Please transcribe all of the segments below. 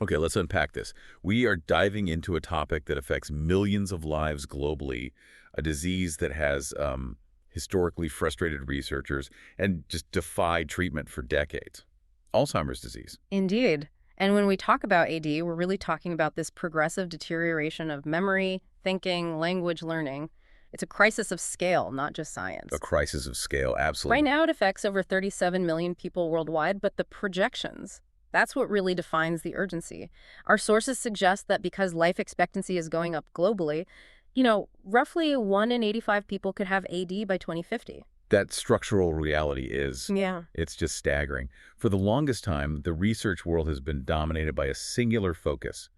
Okay, let's unpack this. We are diving into a topic that affects millions of lives globally, a disease that has historically frustrated researchers and just defied treatment for decades. Alzheimer's disease. Indeed. And when we talk about AD, we're really talking about this progressive deterioration of memory, thinking, language learning. It's a crisis of scale, not just A science. crisis of scale, Right absolutely. now, it affects over 37 million people worldwide, but the projections, that's what really defines the urgency. Our sources suggest that because life expectancy is going up globally, roughly 1 in 85 people could have AD by 2050. That structural reality is, Yeah. it's just staggering. For the longest time, the research world has been dominated by a singular focus.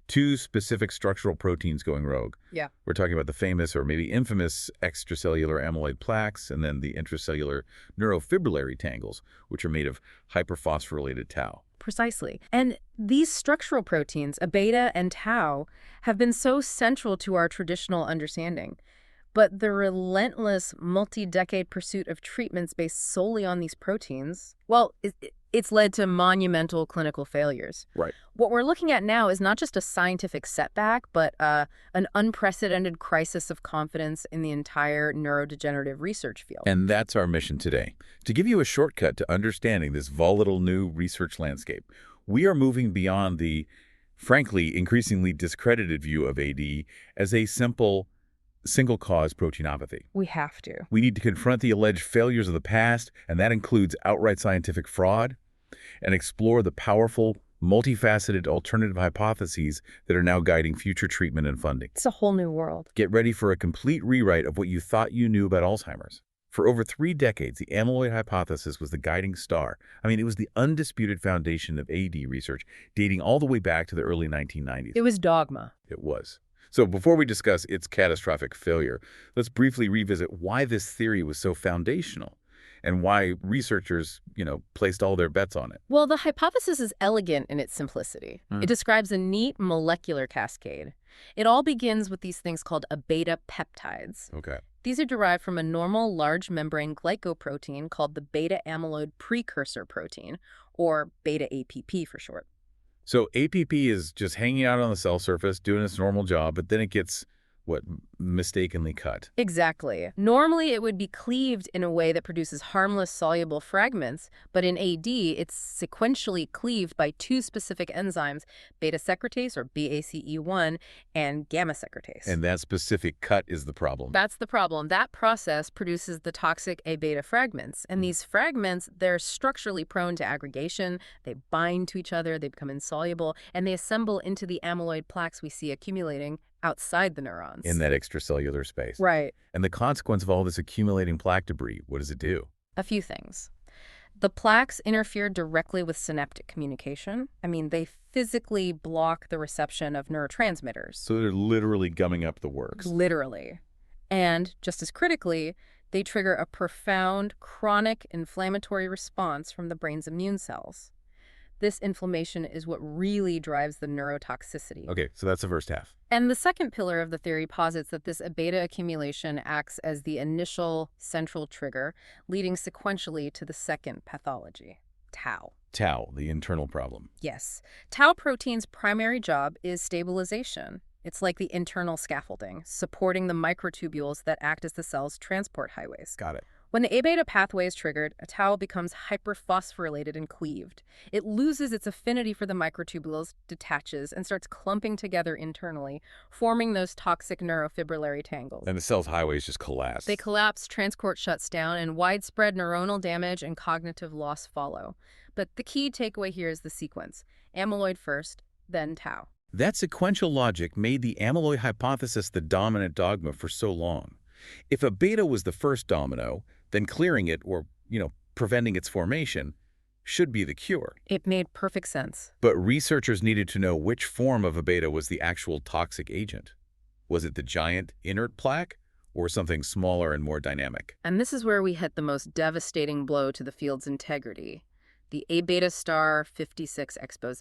Two specific structural proteins going rogue. Yeah. We're talking about the famous or maybe infamous extracellular amyloid plaques and then the intracellular neurofibrillary tangles, which are made of hyperphosphorylated tau. Precisely. And these structural proteins, A beta and tau, have been so central to our traditional understanding. But the relentless multi-decade pursuit of treatments based solely on these proteins, well, it's led to monumental clinical failures. Right. What we're looking at now is not just a scientific setback, but an unprecedented crisis of confidence in the entire neurodegenerative research field. And that's our mission today. To give you a shortcut to understanding this volatile new research landscape, we are moving beyond the, frankly, increasingly discredited view of AD as a simple single-cause proteinopathy. We have to. We need to confront the alleged failures of the past, and that includes outright scientific fraud, and explore the powerful, multifaceted alternative hypotheses that are now guiding future treatment and funding. It's a whole new world. Get ready for a complete rewrite of what you thought you knew about Alzheimer's. For over 3 decades, the amyloid hypothesis was the guiding star. I mean, it was the undisputed foundation of AD research, dating all the way back to the early 1990s. It was dogma. It was. So before we discuss its catastrophic failure, let's briefly revisit why this theory was so foundational and why researchers, placed all their bets on it. Well, the hypothesis is elegant in its simplicity. It describes a neat molecular cascade. It all begins with these things called A beta peptides. Okay. These are derived from a normal large membrane glycoprotein called the beta amyloid precursor protein, or beta APP for short. So APP is just hanging out on the cell surface, doing its normal job, but then it gets, mistakenly cut. Exactly. Normally, it would be cleaved in a way that produces harmless soluble fragments, but in AD, it's sequentially cleaved by 2 specific enzymes, beta secretase, or BACE1, and gamma secretase. And that specific cut is the problem. That's the problem. That process produces the toxic A beta fragments. And these fragments, they're structurally prone to aggregation. They bind to each other, they become insoluble, and they assemble into the amyloid plaques we see accumulating outside the neurons. In that extracellular space. Right. And the consequence of all this accumulating plaque debris, what does it do? A few things. The plaques interfere directly with synaptic communication. I mean, they physically block the reception of neurotransmitters. So they're literally gumming up the works. Literally. And, just as critically, they trigger a profound, chronic inflammatory response from the brain's immune cells. This inflammation is what really drives the neurotoxicity. Okay, so that's the first half. And the second pillar of the theory posits that this A-beta accumulation acts as the initial central trigger, leading sequentially to the second pathology, tau. Tau, the internal problem. Yes. Tau protein's primary job is stabilization. It's like the internal scaffolding, supporting the microtubules that act as the cell's transport highways. Got it. When the A-beta pathway is triggered, a tau becomes hyperphosphorylated and cleaved. It loses its affinity for the microtubules, detaches, and starts clumping together internally, forming those toxic neurofibrillary tangles. And the cell's highways just collapse. They collapse, transport shuts down, and widespread neuronal damage and cognitive loss follow. But the key takeaway here is the sequence. Amyloid first, then tau. That sequential logic made the amyloid hypothesis the dominant dogma for so long. If a beta was the first domino, then clearing it or, preventing its formation should be the cure. It made perfect sense. But researchers needed to know which form of a beta was the actual toxic agent. Was it the giant inert plaque or something smaller and more dynamic? And this is where we hit the most devastating blow to the field's integrity, the A-beta star 56 expose.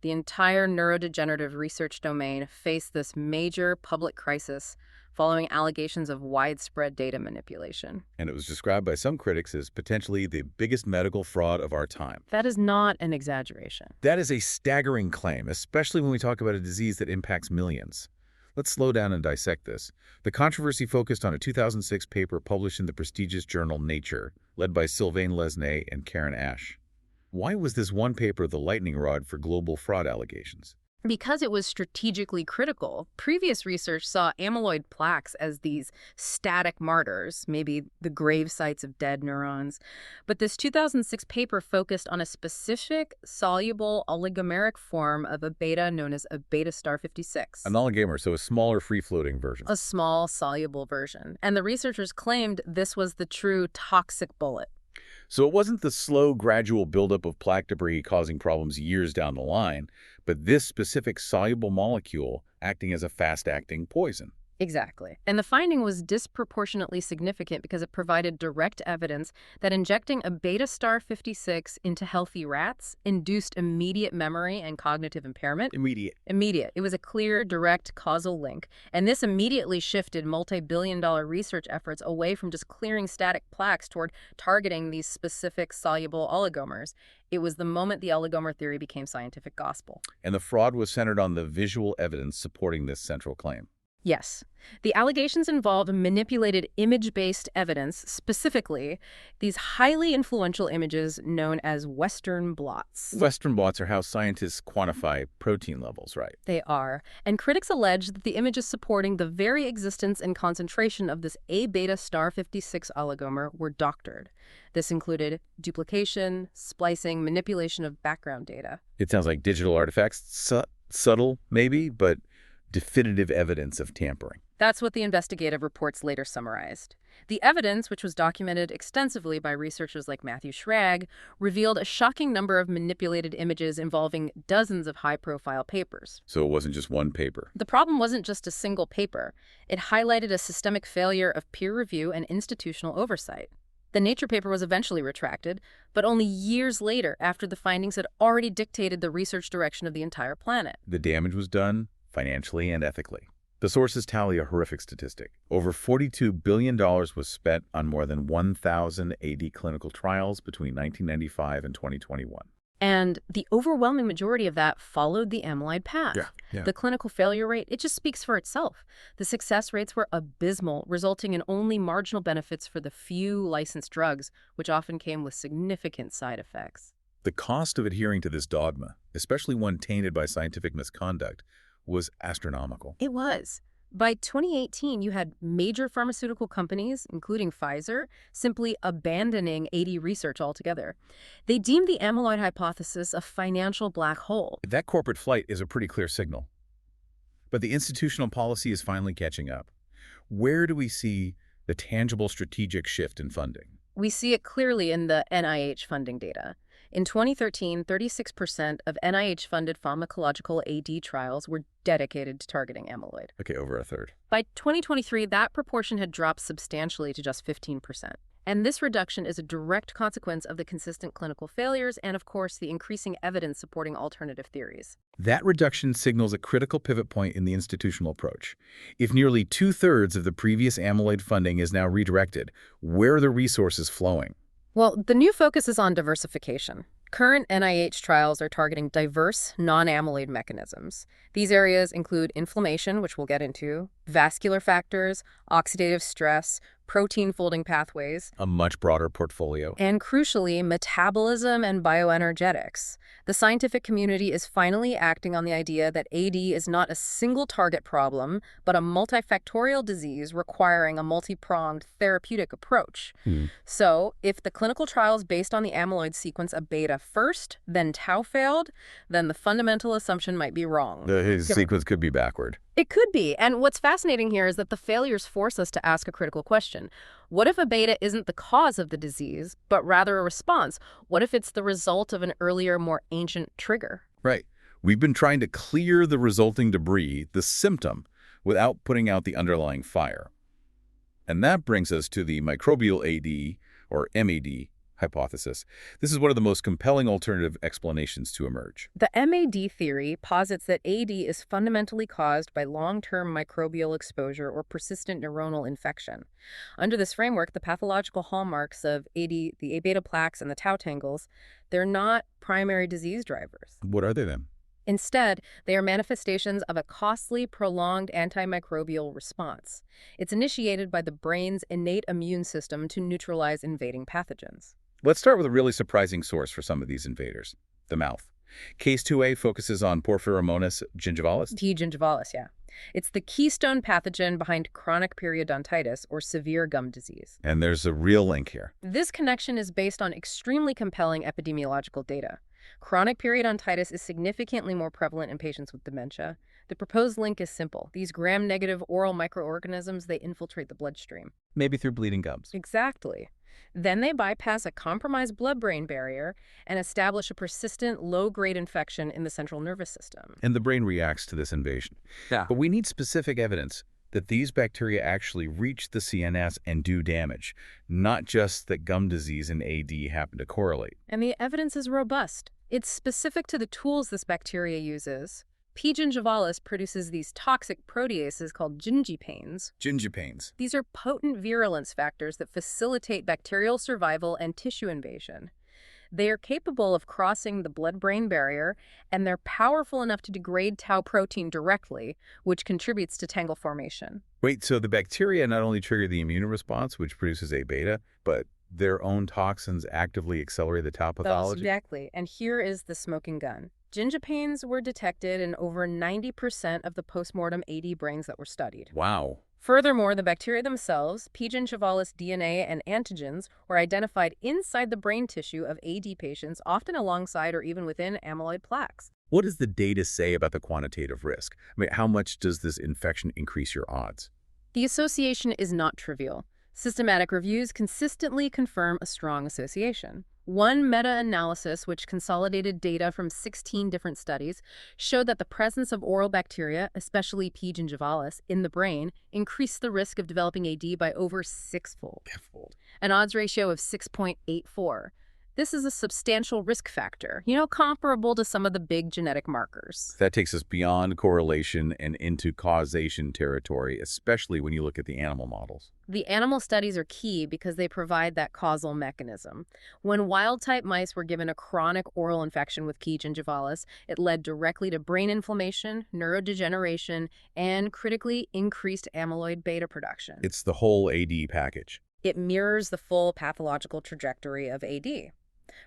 The entire neurodegenerative research domain faced this major public crisis following allegations of widespread data manipulation. And it was described by some critics as potentially the biggest medical fraud of our time. That is not an exaggeration. That is a staggering claim, especially when we talk about a disease that impacts millions. Let's slow down and dissect this. The controversy focused on a 2006 paper published in the prestigious journal Nature, led by Sylvain Lesné and Karen Ash. Why was this one paper the lightning rod for global fraud allegations? Because it was strategically critical, previous research saw amyloid plaques as these static martyrs, maybe the grave sites of dead neurons. But this 2006 paper focused on a specific soluble oligomeric form of a beta known as a beta star 56. An oligomer, so a smaller free-floating version. A small soluble version. And the researchers claimed this was the true toxic bullet. So it wasn't the slow, gradual buildup of plaque debris causing problems years down the line, but this specific soluble molecule acting as a fast-acting poison. Exactly. And the finding was disproportionately significant because it provided direct evidence that injecting a beta star 56 into healthy rats induced immediate memory and cognitive impairment. Immediate. It was a clear, direct causal link. And this immediately shifted multi-billion-dollar research efforts away from just clearing static plaques toward targeting these specific soluble oligomers. It was the moment the oligomer theory became scientific gospel. And the fraud was centered on the visual evidence supporting this central claim. Yes. The allegations involved manipulated image-based evidence, specifically these highly influential images known as Western blots. Western blots are how scientists quantify protein levels, right? They are. And critics allege that the images supporting the very existence and concentration of this A-beta star 56 oligomer were doctored. This included duplication, splicing, manipulation of background data. It sounds like digital artifacts, subtle maybe, but definitive evidence of tampering. That's what the investigative reports later summarized. The evidence, which was documented extensively by researchers like Matthew Schrag, revealed a shocking number of manipulated images involving dozens of high-profile papers. So it wasn't just one paper. The problem wasn't just a single paper. It highlighted a systemic failure of peer review and institutional oversight. The Nature paper was eventually retracted, but only years later after the findings had already dictated the research direction of the entire planet. The damage was done financially and ethically. The sources tally a horrific statistic. Over $42 billion was spent on more than 1,000 AD clinical trials between 1995 and 2021. And the overwhelming majority of that followed the amyloid path. Yeah. The clinical failure rate, it just speaks for itself. The success rates were abysmal, resulting in only marginal benefits for the few licensed drugs, which often came with significant side effects. The cost of adhering to this dogma, especially one tainted by scientific misconduct, was astronomical. It was. By 2018, you had major pharmaceutical companies, including Pfizer, simply abandoning AD research altogether. They deemed the amyloid hypothesis a financial black hole. That corporate flight is a pretty clear signal. But the institutional policy is finally catching up. Where do we see the tangible strategic shift in funding? We see it clearly in the NIH funding data. In 2013, 36% of NIH-funded pharmacological AD trials were dedicated to targeting amyloid. Okay, over a third. By 2023, that proportion had dropped substantially to just 15%. And this reduction is a direct consequence of the consistent clinical failures and, of course, the increasing evidence supporting alternative theories. That reduction signals a critical pivot point in the institutional approach. If nearly two-thirds of the previous amyloid funding is now redirected, where are the resources flowing? Well, the new focus is on diversification. Current NIH trials are targeting diverse, non-amyloid mechanisms. These areas include inflammation, which we'll get into, vascular factors, oxidative stress, protein-folding pathways, A much broader portfolio. and crucially, metabolism and bioenergetics. The scientific community is finally acting on the idea that AD is not a single target problem, but a multifactorial disease requiring a multi-pronged therapeutic approach. So, if the clinical trials based on the amyloid sequence of beta first, then tau failed, then the fundamental assumption might be wrong. The sequence could be backward. It could be. And what's fascinating here is that the failures force us to ask a critical question. What if a beta isn't the cause of the disease, but rather a response? What if it's the result of an earlier, more ancient trigger? Right. We've been trying to clear the resulting debris, the symptom, without putting out the underlying fire. And that brings us to the microbial AD, or MAD, hypothesis. This is one of the most compelling alternative explanations to emerge. The MAD theory posits that AD is fundamentally caused by long-term microbial exposure or persistent neuronal infection. Under this framework, the pathological hallmarks of AD, the A-beta plaques and the tau tangles, they're not primary disease drivers. What are they then? Instead, they are manifestations of a costly, prolonged antimicrobial response. It's initiated by the brain's innate immune system to neutralize invading pathogens. Let's start with a really surprising source for some of these invaders, the mouth. Case 2A focuses on Porphyromonas gingivalis. T. gingivalis, yeah. It's the keystone pathogen behind chronic periodontitis or severe gum disease. And there's a real link here. This connection is based on extremely compelling epidemiological data. Chronic periodontitis is significantly more prevalent in patients with dementia. The proposed link is simple. These gram-negative oral microorganisms, they infiltrate the bloodstream. Maybe through bleeding gums. Exactly. Then they bypass a compromised blood-brain barrier and establish a persistent low-grade infection in the central nervous system. And the brain reacts to this invasion. Yeah. But we need specific evidence that these bacteria actually reach the CNS and do damage, not just that gum disease and AD happen to correlate. And the evidence is robust. It's specific to the tools this bacteria uses. P. gingivalis produces these toxic proteases called gingipanes. Gingipanes. These are potent virulence factors that facilitate bacterial survival and tissue invasion. They are capable of crossing the blood-brain barrier, and they're powerful enough to degrade tau protein directly, which contributes to tangle formation. Wait, so the bacteria not only trigger the immune response, which produces A-beta, but their own toxins actively accelerate the tau pathology? Exactly. And here is the smoking gun. Gingipanes were detected in over 90% of the postmortem AD brains that were studied. Wow. Furthermore, the bacteria themselves, P. gingivalis DNA and antigens, were identified inside the brain tissue of AD patients, often alongside or even within amyloid plaques. What does the data say about the quantitative risk? I mean, how much does this infection increase your odds? The association is not trivial. Systematic reviews consistently confirm a strong association. One meta-analysis, which consolidated data from 16 different studies, showed that the presence of oral bacteria, especially P. gingivalis, in the brain increased the risk of developing AD by over sixfold. An odds ratio of 6.84. This is a substantial risk factor, comparable to some of the big genetic markers. That takes us beyond correlation and into causation territory, especially when you look at the animal models. The animal studies are key because they provide that causal mechanism. When wild-type mice were given a chronic oral infection with P. gingivalis, it led directly to brain inflammation, neurodegeneration, and critically increased amyloid-beta production. It's the whole AD package. It mirrors the full pathological trajectory of AD.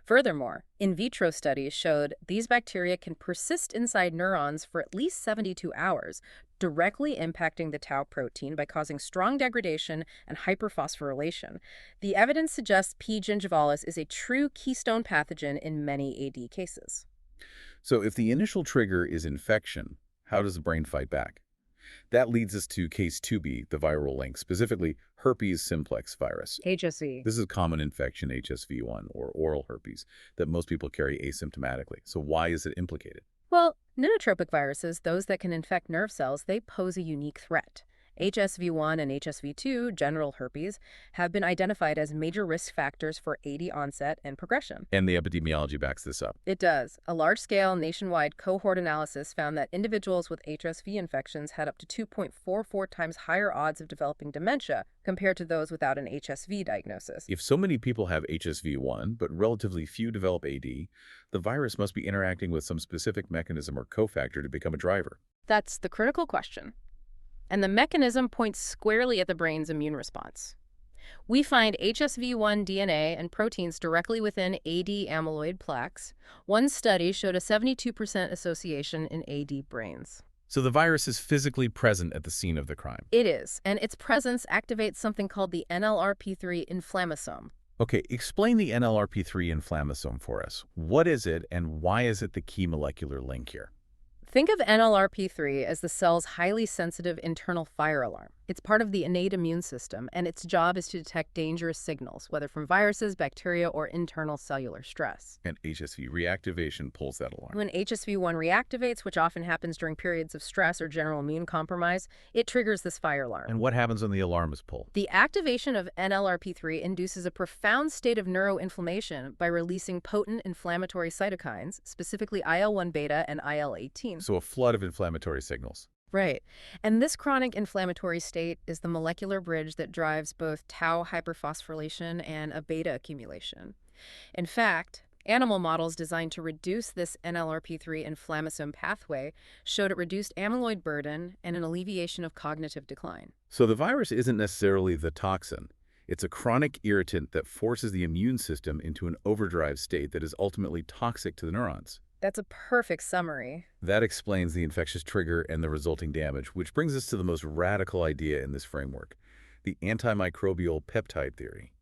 Furthermore, in vitro studies showed these bacteria can persist inside neurons for at least 72 hours, directly impacting the tau protein by causing strong degradation and hyperphosphorylation. The evidence suggests P. gingivalis is a true keystone pathogen in many AD cases. So if the initial trigger is infection, how does the brain fight back? That leads us to case 2B, the viral link, specifically Herpes Simplex Virus. HSV. This is a common infection, HSV1, or oral herpes, that most people carry asymptomatically. So why is it implicated? Well, pneumotropic viruses, those that can infect nerve cells, they pose a unique threat. HSV1 and HSV2, general herpes, have been identified as major risk factors for AD onset and progression. And the epidemiology backs this up. It does. A large-scale nationwide cohort analysis found that individuals with HSV infections had up to 2.44 times higher odds of developing dementia compared to those without an HSV diagnosis. If so many people have HSV1, but relatively few develop AD, the virus must be interacting with some specific mechanism or cofactor to become a driver. That's the critical question. And the mechanism points squarely at the brain's immune response. We find HSV1 DNA and proteins directly within AD amyloid plaques. One study showed a 72% association in AD brains. So the virus is physically present at the scene of the crime. It is, and its presence activates something called the NLRP3 inflammasome. Okay, explain the NLRP3 inflammasome for us. What is it, and why is it the key molecular link here? Think of NLRP3 as the cell's highly sensitive internal fire alarm. It's part of the innate immune system, and its job is to detect dangerous signals, whether from viruses, bacteria, or internal cellular stress. And HSV reactivation pulls that alarm. When HSV1 reactivates, which often happens during periods of stress or general immune compromise, it triggers this fire alarm. And what happens when the alarm is pulled? The activation of NLRP3 induces a profound state of neuroinflammation by releasing potent inflammatory cytokines, specifically IL-1 beta and IL-18. So a flood of inflammatory signals. Right. And this chronic inflammatory state is the molecular bridge that drives both tau hyperphosphorylation and a beta accumulation. In fact, animal models designed to reduce this NLRP3 inflammasome pathway showed it reduced amyloid burden and an alleviation of cognitive decline. So the virus isn't necessarily the toxin. It's a chronic irritant that forces the immune system into an overdrive state that is ultimately toxic to the neurons. That's a perfect summary. That explains the infectious trigger and the resulting damage, which brings us to the most radical idea in this framework, the antimicrobial peptide theory.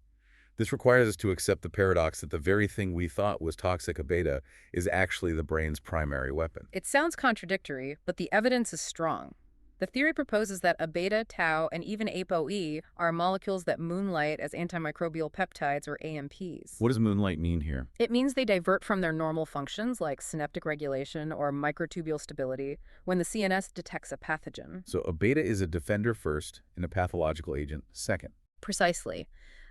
This requires us to accept the paradox that the very thing we thought was toxic A-beta is actually the brain's primary weapon. It sounds contradictory, but the evidence is strong. The theory proposes that A-beta, tau, and even ApoE are molecules that moonlight as antimicrobial peptides or AMPs. What does moonlight mean here? It means they divert from their normal functions like synaptic regulation or microtubule stability when the CNS detects a pathogen. So A-beta is a defender first and a pathological agent second. Precisely.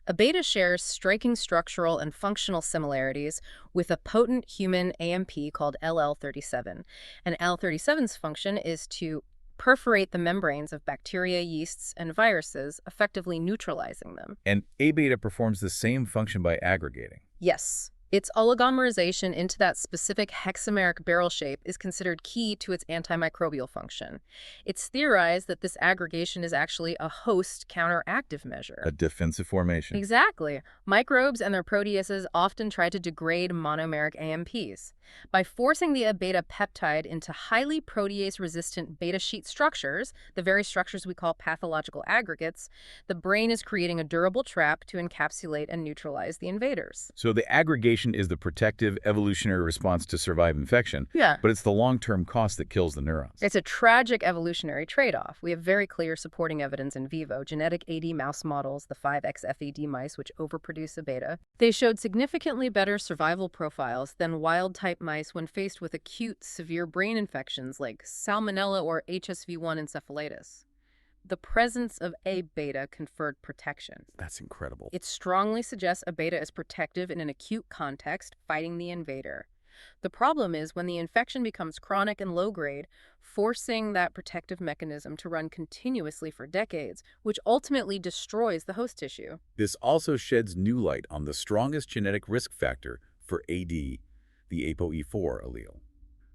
A-beta shares striking structural and functional similarities with a potent human AMP called LL37. And L37's function is to perforate the membranes of bacteria, yeasts, and viruses, effectively neutralizing them. And A-beta performs the same function by aggregating. Yes. Its oligomerization into that specific hexameric barrel shape is considered key to its antimicrobial function. It's theorized that this aggregation is actually a host counteractive measure. A defensive formation. Exactly. Microbes and their proteases often try to degrade monomeric AMPs. By forcing the A-beta peptide into highly protease-resistant beta sheet structures, the very structures we call pathological aggregates, the brain is creating a durable trap to encapsulate and neutralize the invaders. So the aggregation is the protective evolutionary response to survive infection, Yeah. but it's the long-term cost that kills the neurons. It's a tragic evolutionary trade-off. We have very clear supporting evidence in vivo, genetic AD mouse models, the 5XFAD mice, which overproduce A-beta. They showed significantly better survival profiles than wild-type mice when faced with acute, severe brain infections like salmonella or HSV1 encephalitis. The presence of A-beta conferred protection. That's incredible. It strongly suggests A-beta is protective in an acute context, fighting the invader. The problem is when the infection becomes chronic and low-grade, forcing that protective mechanism to run continuously for decades, which ultimately destroys the host tissue. This also sheds new light on the strongest genetic risk factor for AD, the ApoE4 allele.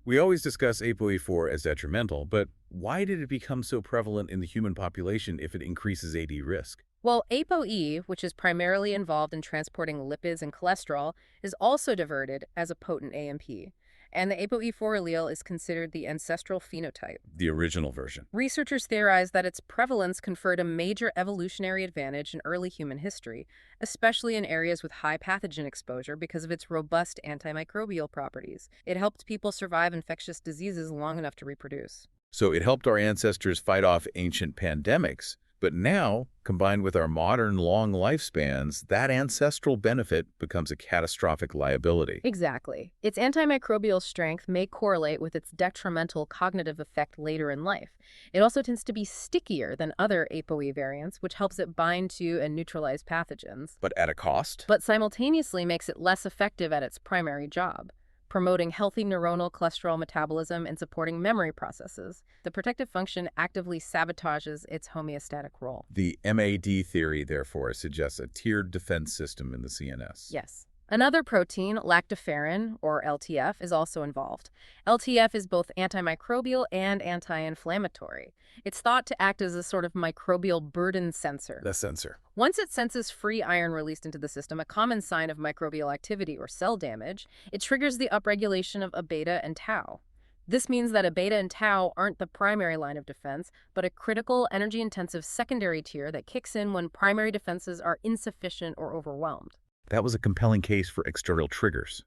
We always discuss ApoE4 as detrimental, but why did it become so prevalent in the human population if it increases AD risk? Well, ApoE, which is primarily involved in transporting lipids and cholesterol, is also diverted as a potent AMP. And the ApoE4 allele is considered the ancestral phenotype. The original version. Researchers theorize that its prevalence conferred a major evolutionary advantage in early human history, especially in areas with high pathogen exposure because of its robust antimicrobial properties. It helped people survive infectious diseases long enough to reproduce. So it helped our ancestors fight off ancient pandemics, but now, combined with our modern long lifespans, that ancestral benefit becomes a catastrophic liability. Exactly. Its antimicrobial strength may correlate with its detrimental cognitive effect later in life. It also tends to be stickier than other ApoE variants, which helps it bind to and neutralize pathogens, But at a cost? but simultaneously makes it less effective at its primary job, promoting healthy neuronal cholesterol metabolism and supporting memory processes. The protective function actively sabotages its homeostatic role. The MAD theory, therefore, suggests a tiered defense system in the CNS. Yes. Another protein, lactoferrin, or LTF, is also involved. LTF is both antimicrobial and anti-inflammatory. It's thought to act as a sort of microbial burden sensor. The sensor. Once it senses free iron released into the system, a common sign of microbial activity or cell damage, it triggers the upregulation of A-beta and tau. This means that A-beta and tau aren't the primary line of defense, but a critical, energy-intensive secondary tier that kicks in when primary defenses are insufficient or overwhelmed. That was a compelling case for external triggers.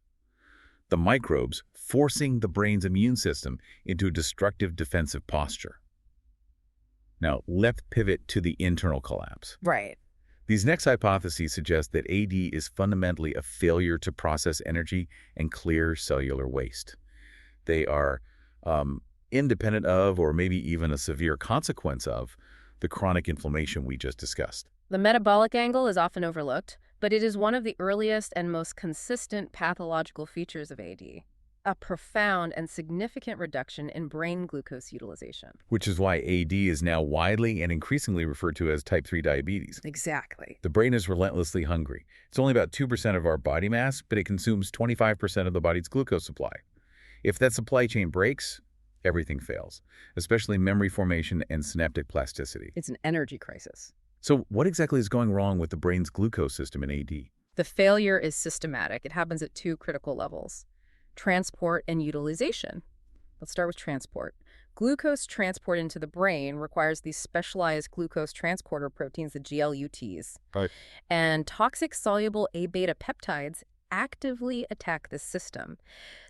the microbes forcing the brain's immune system into a destructive defensive posture. Now, let's pivot to the internal collapse. Right. These next hypotheses suggest that AD is fundamentally a failure to process energy and clear cellular waste. They are independent of, or maybe even a severe consequence of, the chronic inflammation we just discussed. The metabolic angle is often overlooked, but it is one of the earliest and most consistent pathological features of AD. A profound and significant reduction in brain glucose utilization. Which is why AD is now widely and increasingly referred to as type 3 diabetes. Exactly. The brain is relentlessly hungry. It's only about 2% of our body mass, but it consumes 25% of the body's glucose supply. If that supply chain breaks, everything fails, especially memory formation and synaptic plasticity. It's an energy crisis. So what exactly is going wrong with the brain's glucose system in AD? The failure is systematic. It happens at two critical levels: transport and utilization. Let's start with transport. Glucose transport into the brain requires these specialized glucose transporter proteins, the GLUTs. Right. And toxic soluble A-beta peptides actively attack this system.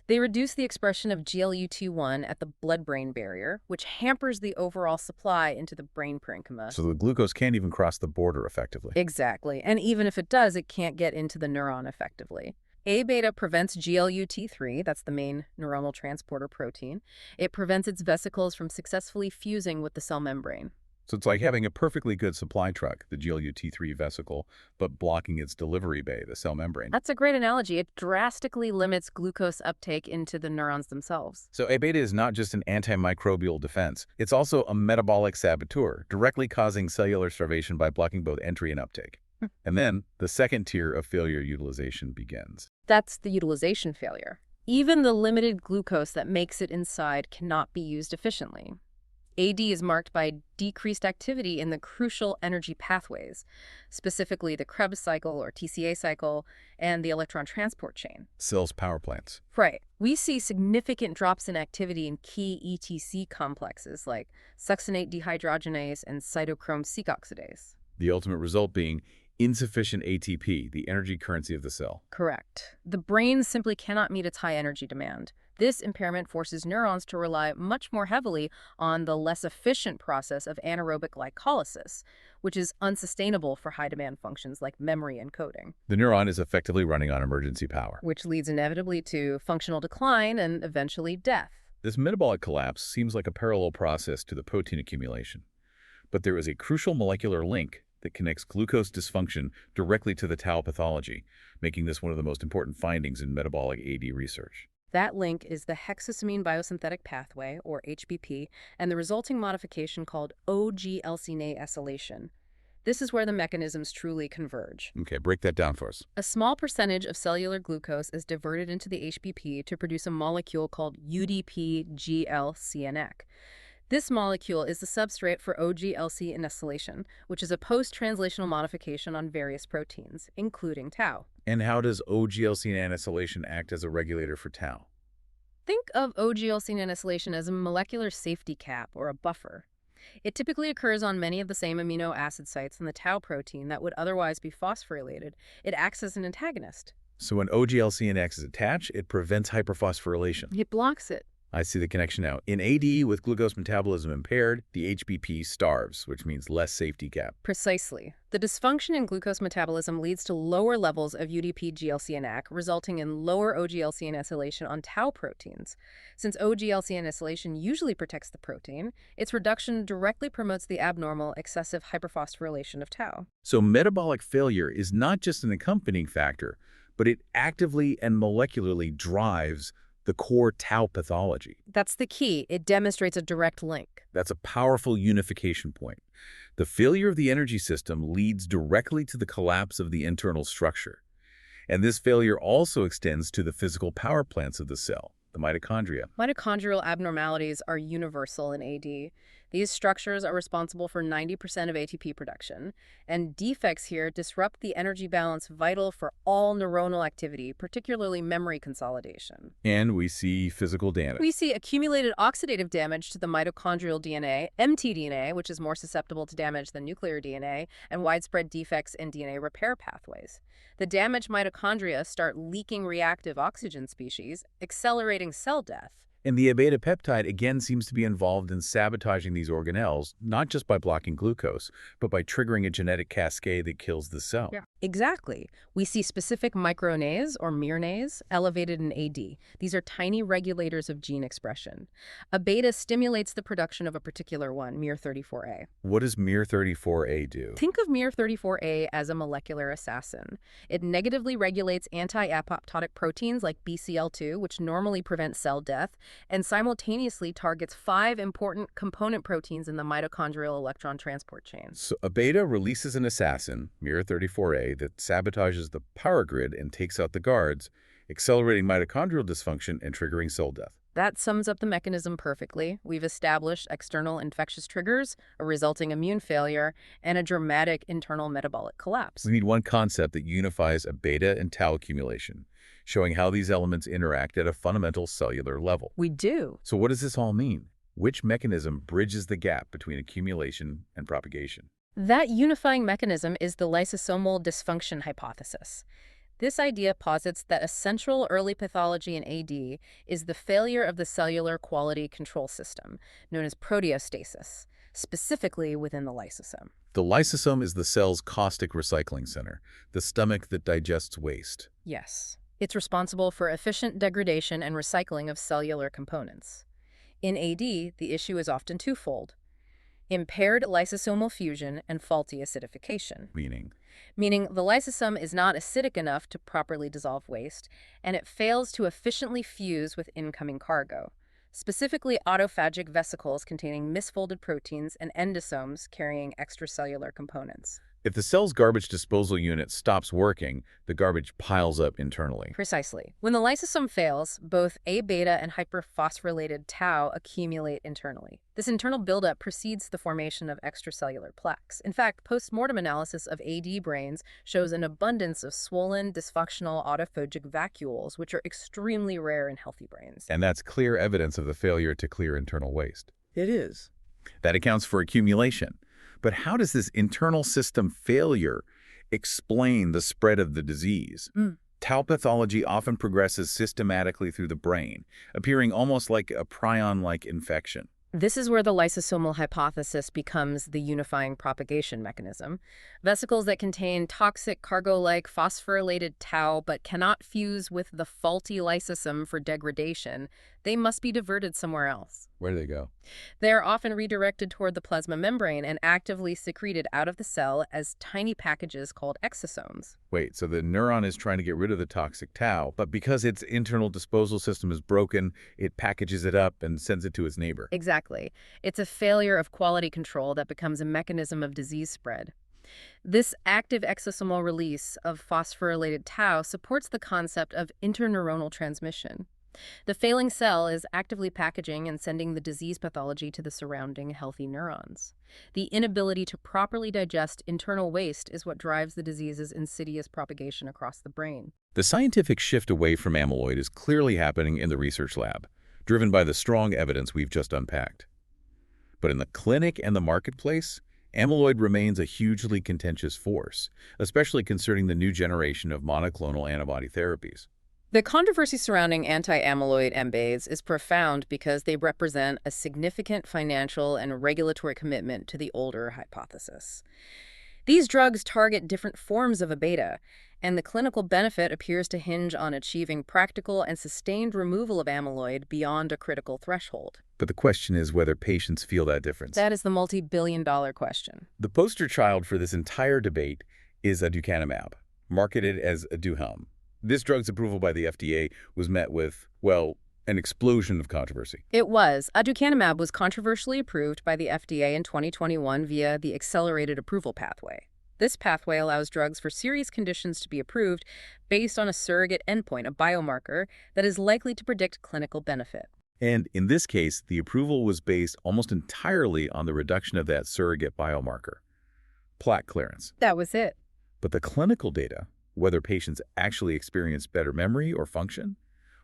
They reduce the expression of GLUT1 at the blood-brain barrier, which hampers the overall supply into the brain parenchyma. So the glucose can't even cross the border effectively. Exactly. And even if it does, it can't get into the neuron effectively. A-beta prevents GLUT3, that's the main neuronal transporter protein. It prevents its vesicles from successfully fusing with the cell membrane. So it's like having a perfectly good supply truck, the GLUT3 vesicle, but blocking its delivery bay, the cell membrane. That's a great analogy. It drastically limits glucose uptake into the neurons themselves. So A-beta is not just an antimicrobial defense. It's also a metabolic saboteur, directly causing cellular starvation by blocking both entry and uptake. And then the second tier of failure utilization begins. That's the utilization failure. Even the limited glucose that makes it inside cannot be used efficiently. AD is marked by decreased activity in the crucial energy pathways, specifically the Krebs cycle or TCA cycle and the electron transport chain. Cells' power plants. Right. We see significant drops in activity in key ETC complexes like succinate dehydrogenase and cytochrome C oxidase. The ultimate result being insufficient ATP, the energy currency of the cell. Correct. The brain simply cannot meet its high energy demand. This impairment forces neurons to rely much more heavily on the less efficient process of anaerobic glycolysis, which is unsustainable for high-demand functions like memory and coding. The neuron is effectively running on emergency power. Which leads inevitably to functional decline and eventually death. This metabolic collapse seems like a parallel process to the protein accumulation. But there is a crucial molecular link that connects glucose dysfunction directly to the tau pathology, making this one of the most important findings in metabolic AD research. That link is the hexosamine biosynthetic pathway, or HBP, and the resulting modification called OG-L-cynate acylation. This is where the mechanisms truly converge. Okay, break that down for us. A small percentage of cellular glucose is diverted into the HBP to produce a molecule called UDP-GL-CNAC. This molecule is the substrate for OG-LC acylation, which is a post-translational modification on various proteins, including tau. And how does OG-LC acylation act as a regulator for tau? Think of OG-LC acylation as a molecular safety cap or a buffer. It typically occurs on many of the same amino acid sites in the tau protein that would otherwise be phosphorylated. It acts as an antagonist. So when OG-LC is attached, it prevents hyperphosphorylation. It blocks it. I see the connection now. In AD, with glucose metabolism impaired, the HBP starves, which means less safety gap. Precisely. The dysfunction in glucose metabolism leads to lower levels of UDP-GL-CNAC, resulting in lower OG-LC acylation on tau proteins. Since OG-LC acylation usually protects the protein, its reduction directly promotes the abnormal, excessive hyperphosphorylation of tau. So metabolic failure is not just an accompanying factor, but it actively and molecularly drives the core tau pathology. That's the key. It demonstrates a direct link. That's a powerful unification point. The failure of the energy system leads directly to the collapse of the internal structure. And this failure also extends to the physical power plants of the cell, the mitochondria. Mitochondrial abnormalities are universal in AD. These structures are responsible for 90% of ATP production, and defects here disrupt the energy balance vital for all neuronal activity, particularly memory consolidation. And we see physical damage. We see accumulated oxidative damage to the mitochondrial DNA, mtDNA, which is more susceptible to damage than nuclear DNA, and widespread defects in DNA repair pathways. The damaged mitochondria start leaking reactive oxygen species, accelerating cell death. And the A-beta peptide again seems to be involved in sabotaging these organelles, not just by blocking glucose, but by triggering a genetic cascade that kills the cell. Yeah. Exactly. We see specific microRNAs or miRNAs elevated in AD. These are tiny regulators of gene expression. A-beta stimulates the production of a particular one, miR34A. What does miR34A do? Think of miR34A as a molecular assassin. It negatively regulates anti-apoptotic proteins like BCL2, which normally prevent cell death, and simultaneously targets 5 important component proteins in the mitochondrial electron transport chain. So A-beta releases an assassin, miR34A, that sabotages the power grid and takes out the guards, accelerating mitochondrial dysfunction and triggering cell death. That sums up the mechanism perfectly. We've established external infectious triggers, a resulting immune failure, and a dramatic internal metabolic collapse. We need one concept that unifies A-beta and tau accumulation, showing how these elements interact at a fundamental cellular level. We do. So what does this all mean? Which mechanism bridges the gap between accumulation and propagation? That unifying mechanism is the lysosomal dysfunction hypothesis. This idea posits that a central early pathology in AD is the failure of the cellular quality control system, known as proteostasis, specifically within the lysosome. The lysosome is the cell's caustic recycling center, the stomach that digests waste. Yes. It's responsible for efficient degradation and recycling of cellular components. In AD, the issue is often twofold: impaired lysosomal fusion and faulty acidification. Meaning the lysosome is not acidic enough to properly dissolve waste, and it fails to efficiently fuse with incoming cargo, specifically autophagic vesicles containing misfolded proteins and endosomes carrying extracellular components. If the cell's garbage disposal unit stops working, the garbage piles up internally. Precisely. When the lysosome fails, both A-beta and hyperphosphorylated tau accumulate internally. This internal buildup precedes the formation of extracellular plaques. In fact, post-mortem analysis of AD brains shows an abundance of swollen, dysfunctional autophagic vacuoles, which are extremely rare in healthy brains. And that's clear evidence of the failure to clear internal waste. It is. That accounts for accumulation. But how does this internal system failure explain the spread of the disease? Tau pathology often progresses systematically through the brain, appearing almost like a prion-like infection. This is where the lysosomal hypothesis becomes the unifying propagation mechanism. Vesicles that contain toxic cargo-like phosphorylated tau but cannot fuse with the faulty lysosome for degradation, they must be diverted somewhere else. Where do they go? They are often redirected toward the plasma membrane and actively secreted out of the cell as tiny packages called exosomes. Wait, so the neuron is trying to get rid of the toxic tau, but because its internal disposal system is broken, it packages it up and sends it to its neighbor. Exactly. It's a failure of quality control that becomes a mechanism of disease spread. This active exosomal release of phosphorylated tau supports the concept of interneuronal transmission. The failing cell is actively packaging and sending the disease pathology to the surrounding healthy neurons. The inability to properly digest internal waste is what drives the disease's insidious propagation across the brain. The scientific shift away from amyloid is clearly happening in the research lab, driven by the strong evidence we've just unpacked. But in the clinic and the marketplace, amyloid remains a hugely contentious force, especially concerning the new generation of monoclonal antibody therapies. The controversy surrounding anti-amyloid MBAs is profound because they represent a significant financial and regulatory commitment to the older hypothesis. These drugs target different forms of A-beta, and the clinical benefit appears to hinge on achieving practical and sustained removal of amyloid beyond a critical threshold. But the question is whether patients feel that difference. That is the multi-billion-dollar question. The poster child for this entire debate is aducanumab, marketed as Aduhelm. This drug's approval by the FDA was met with, well, an explosion of controversy. It was. Aducanumab was controversially approved by the FDA in 2021 via the accelerated approval pathway. This pathway allows drugs for serious conditions to be approved based on a surrogate endpoint, a biomarker, that is likely to predict clinical benefit. And in this case, the approval was based almost entirely on the reduction of that surrogate biomarker, plaque clearance. That was it. But the clinical data, whether patients actually experienced better memory or function,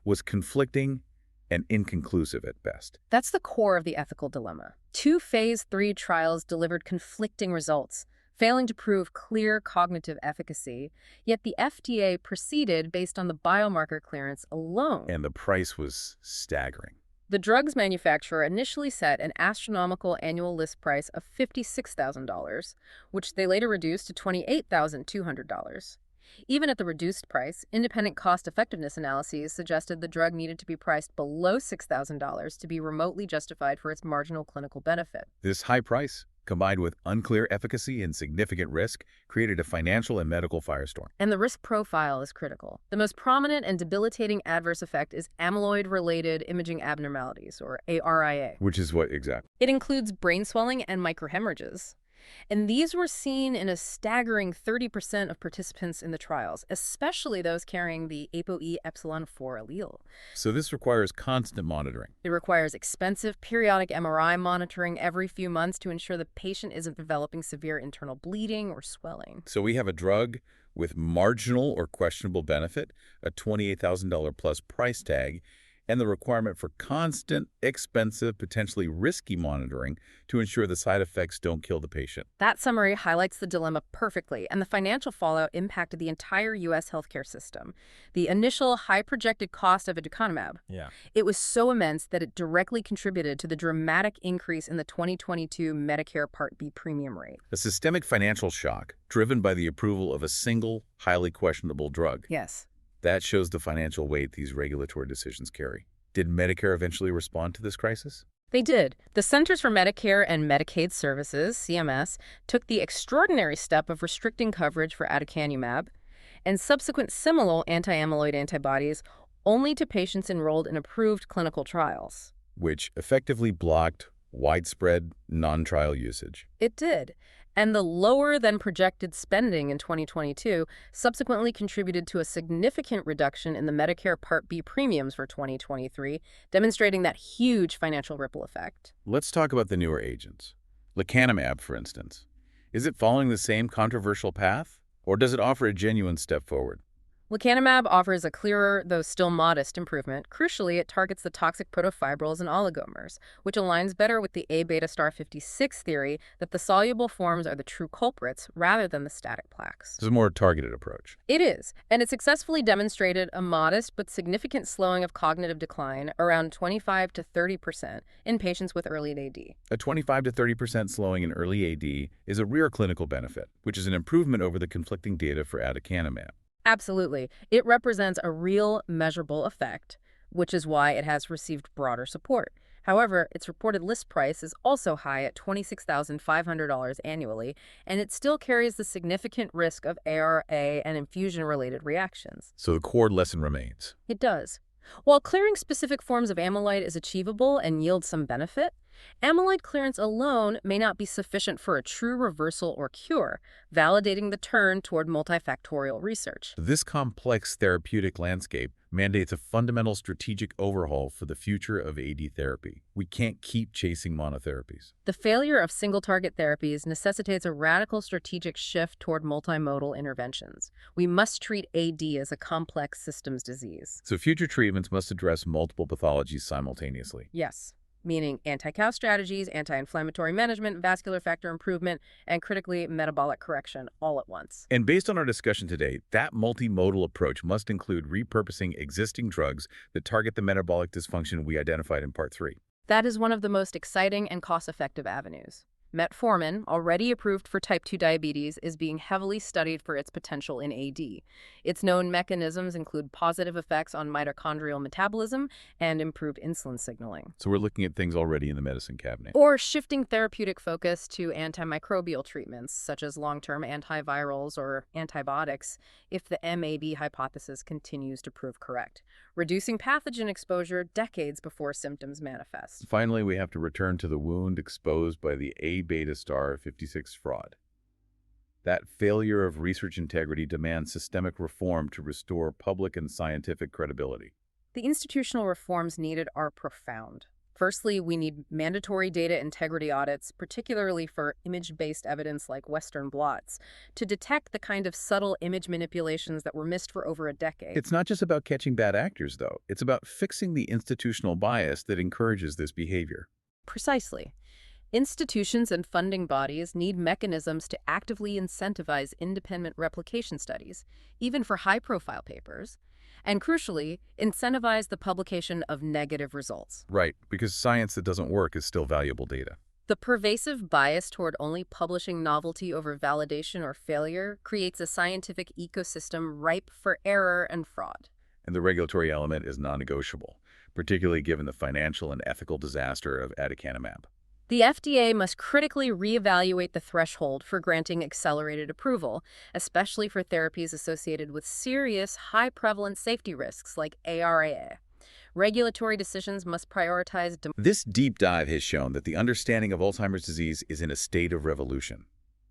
was conflicting and inconclusive at best. That's the core of the ethical dilemma. 2 phase 3 trials delivered conflicting results, failing to prove clear cognitive efficacy, yet the FDA proceeded based on the biomarker clearance alone. And the price was staggering. The drug's manufacturer initially set an astronomical annual list price of $56,000, which they later reduced to $28,200. Even at the reduced price, independent cost-effectiveness analyses suggested the drug needed to be priced below $6,000 to be remotely justified for its marginal clinical benefit. This high price, combined with unclear efficacy and significant risk, created a financial and medical firestorm. And the risk profile is critical. The most prominent and debilitating adverse effect is amyloid-related imaging abnormalities, or ARIA. Which is what exactly? It includes brain swelling and microhemorrhages. And these were seen in a staggering 30% of participants in the trials, especially those carrying the ApoE epsilon 4 allele. So this requires constant monitoring. It requires expensive periodic MRI monitoring every few months to ensure the patient isn't developing severe internal bleeding or swelling. So we have a drug with marginal or questionable benefit, a $28,000 plus price tag, and the requirement for constant, expensive, potentially risky monitoring to ensure the side effects don't kill the patient. That summary highlights the dilemma perfectly, and the financial fallout impacted the entire U.S. healthcare system. The initial high projected cost of aducanumab, it was so immense that it directly contributed to the dramatic increase in the 2022 Medicare Part B premium rate. A systemic financial shock driven by the approval of a single, highly questionable drug. Yes. That shows the financial weight these regulatory decisions carry. Did Medicare eventually respond to this crisis? They did. The Centers for Medicare and Medicaid Services, CMS, took the extraordinary step of restricting coverage for aducanumab and subsequent similar anti-amyloid antibodies only to patients enrolled in approved clinical trials. Which effectively blocked widespread non-trial usage. It did. And the lower-than-projected spending in 2022 subsequently contributed to a significant reduction in the Medicare Part B premiums for 2023, demonstrating that huge financial ripple effect. Let's talk about the newer agents. Lecanemab, for instance. Is it following the same controversial path, or does it offer a genuine step forward? Lecanemab offers a clearer, though still modest, improvement. Crucially, it targets the toxic protofibrils and oligomers, which aligns better with the A-beta star 56 theory that the soluble forms are the true culprits rather than the static plaques. This is a more targeted approach. It is, and it successfully demonstrated a modest but significant slowing of cognitive decline, around 25 to 30% in patients with early AD. A 25 to 30% slowing in early AD is a rare clinical benefit, which is an improvement over the conflicting data for aducanumab. Absolutely. It represents a real, measurable effect, which is why it has received broader support. However, its reported list price is also high at $26,500 annually, and it still carries the significant risk of ARA and infusion-related reactions. So the core lesson remains. It does. While clearing specific forms of amyloid is achievable and yields some benefit, amyloid clearance alone may not be sufficient for a true reversal or cure, validating the turn toward multifactorial research. This complex therapeutic landscape mandates a fundamental strategic overhaul for the future of AD therapy. We can't keep chasing monotherapies. The failure of single-target therapies necessitates a radical strategic shift toward multimodal interventions. We must treat AD as a complex systems disease. So future treatments must address multiple pathologies simultaneously. Yes. Meaning anti-COW strategies, anti-inflammatory management, vascular factor improvement, and critically metabolic correction all at once. And based on our discussion today, that multimodal approach must include repurposing existing drugs that target the metabolic dysfunction we identified in Part 3. That is one of the most exciting and cost-effective avenues. Metformin, already approved for type 2 diabetes, is being heavily studied for its potential in AD. Its known mechanisms include positive effects on mitochondrial metabolism and improved insulin signaling. So we're looking at things already in the medicine cabinet. Or shifting therapeutic focus to antimicrobial treatments, such as long-term antivirals or antibiotics, if the MAB hypothesis continues to prove correct, reducing pathogen exposure decades before symptoms manifest. Finally, we have to return to the wound exposed by the A-beta star 56 fraud. That failure of research integrity demands systemic reform to restore public and scientific credibility. The institutional reforms needed are profound. Firstly, we need mandatory data integrity audits, particularly for image-based evidence like Western blots, to detect the kind of subtle image manipulations that were missed for over a decade. It's not just about catching bad actors, though. It's about fixing the institutional bias that encourages this behavior. Precisely. Institutions and funding bodies need mechanisms to actively incentivize independent replication studies, even for high-profile papers, and crucially, incentivize the publication of negative results. Right, because science that doesn't work is still valuable data. The pervasive bias toward only publishing novelty over validation or failure creates a scientific ecosystem ripe for error and fraud. And the regulatory element is non-negotiable, particularly given the financial and ethical disaster of aducanumab. The FDA must critically reevaluate the threshold for granting accelerated approval, especially for therapies associated with serious, high-prevalence safety risks like ARIA. Regulatory decisions must prioritize. This deep dive has shown that the understanding of Alzheimer's disease is in a state of revolution.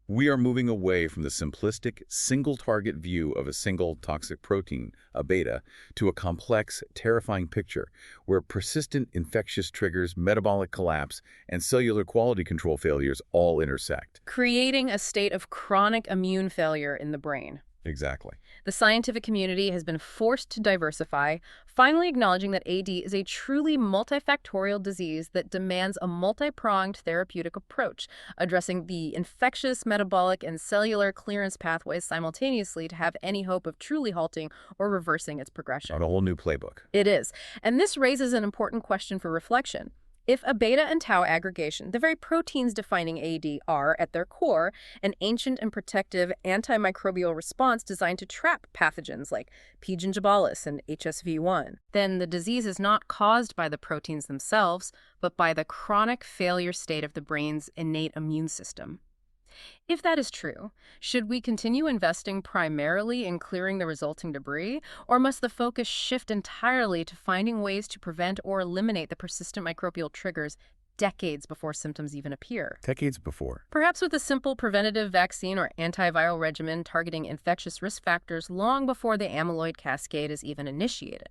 We are moving away from the simplistic, single-target view of a single toxic protein, a beta, to a complex, terrifying picture where persistent infectious triggers, metabolic collapse, and cellular quality control failures all intersect. Creating a state of chronic immune failure in the brain. Exactly. The scientific community has been forced to diversify, finally acknowledging that AD is a truly multifactorial disease that demands a multi-pronged therapeutic approach, addressing the infectious, metabolic, and cellular clearance pathways simultaneously to have any hope of truly halting or reversing its progression. On a whole new playbook. It is. And this raises an important question for reflection. If a beta and tau aggregation, the very proteins defining AD, are, at their core, an ancient and protective antimicrobial response designed to trap pathogens like P. gingivalis and HSV1, then the disease is not caused by the proteins themselves, but by the chronic failure state of the brain's innate immune system. If that is true, should we continue investing primarily in clearing the resulting debris, or must the focus shift entirely to finding ways to prevent or eliminate the persistent microbial triggers decades before symptoms even appear? Decades before. Perhaps with a simple preventative vaccine or antiviral regimen targeting infectious risk factors long before the amyloid cascade is even initiated.